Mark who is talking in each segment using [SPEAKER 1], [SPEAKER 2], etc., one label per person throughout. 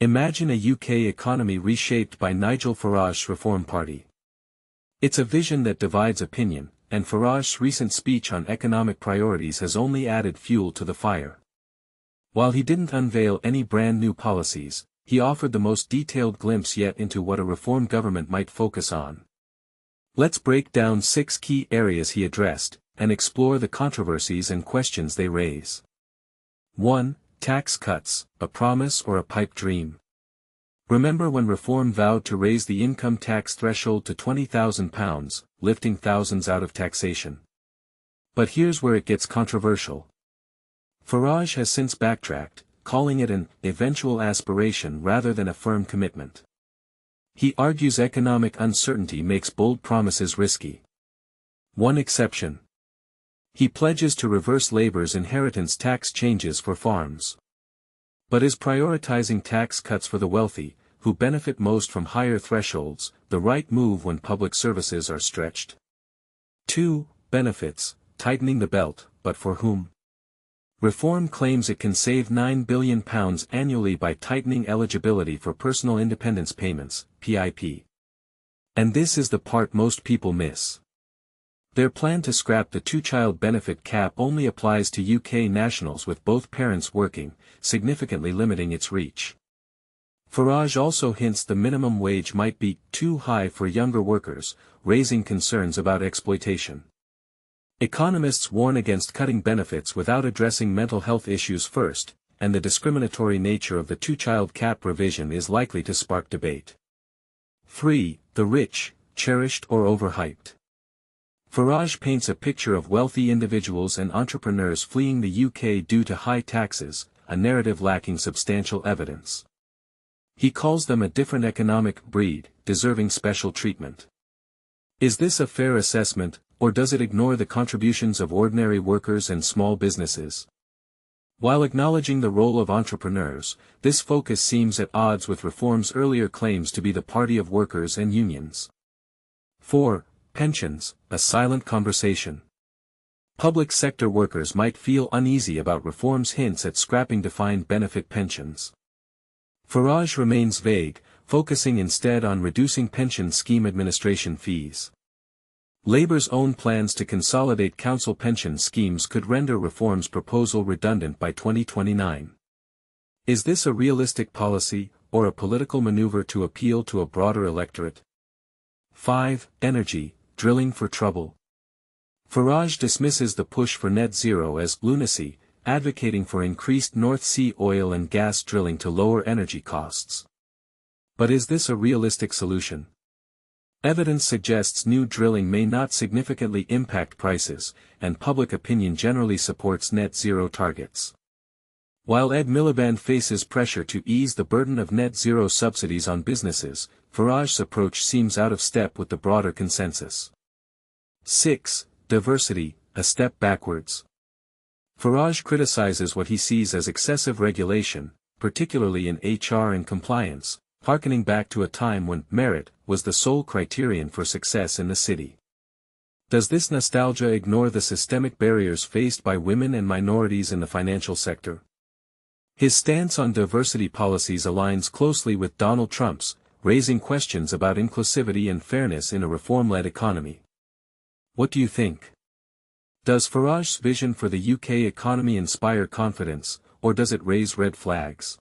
[SPEAKER 1] Imagine a UK economy reshaped by Nigel Farage's Reform Party. It's a vision that divides opinion, and Farage's recent speech on economic priorities has only added fuel to the fire. While he didn't unveil any brand new policies, he offered the most detailed glimpse yet into what a reform government might focus on. Let's break down 6 key areas he addressed, and explore the controversies and questions they raise. 1. Tax cuts, a promise or a pipe dream? Remember when Reform vowed to raise the income tax threshold to £20,000, lifting thousands out of taxation? But here's where it gets controversial. Farage has since backtracked, calling it an eventual aspiration rather than a firm commitment. He argues economic uncertainty makes bold promises risky. One exception. He pledges to reverse Labour's inheritance tax changes for farms. But is prioritizing tax cuts for the wealthy, who benefit most from higher thresholds, the right move when public services are stretched? 2. Benefits, tightening the belt, but for whom? Reform claims it can save £9 billion annually by tightening eligibility for personal independence payments, PIP. And this is the part most people miss. Their plan to scrap the two-child benefit cap only applies to UK nationals with both parents working, significantly limiting its reach. Farage also hints the minimum wage might be too high for younger workers, raising concerns about exploitation. Economists warn against cutting benefits without addressing mental health issues first, and the discriminatory nature of the two-child cap revision is likely to spark debate. 3. The rich, cherished or overhyped? Farage paints a picture of wealthy individuals and entrepreneurs fleeing the UK due to high taxes, a narrative lacking substantial evidence. He calls them a different economic breed, deserving special treatment. Is this a fair assessment, or does it ignore the contributions of ordinary workers and small businesses? While acknowledging the role of entrepreneurs, this focus seems at odds with Reform's earlier claims to be the party of workers and unions. 4. Pensions, a silent conversation. Public sector workers might feel uneasy about Reform's hints at scrapping defined benefit pensions. Farage remains vague, focusing instead on reducing pension scheme administration fees. Labour's own plans to consolidate council pension schemes could render Reform's proposal redundant by 2029. Is this a realistic policy, or a political maneuver to appeal to a broader electorate? 5. Energy, drilling for trouble. Farage dismisses the push for net zero as lunacy, advocating for increased North Sea oil and gas drilling to lower energy costs. But is this a realistic solution? Evidence suggests new drilling may not significantly impact prices, and public opinion generally supports net zero targets. While Ed Miliband faces pressure to ease the burden of net zero subsidies on businesses, Farage's approach seems out of step with the broader consensus. 6. Diversity, a step backwards. Farage criticizes what he sees as excessive regulation, particularly in HR and compliance, harkening back to a time when merit was the sole criterion for success in the city. Does this nostalgia ignore the systemic barriers faced by women and minorities in the financial sector? His stance on diversity policies aligns closely with Donald Trump's, raising questions about inclusivity and fairness in a reform-led economy. What do you think? Does Farage's vision for the UK economy inspire confidence, or does it raise red flags?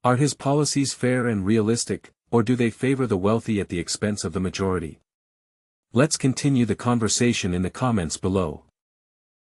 [SPEAKER 1] Are his policies fair and realistic, or do they favor the wealthy at the expense of the majority? Let's continue the conversation in the comments below.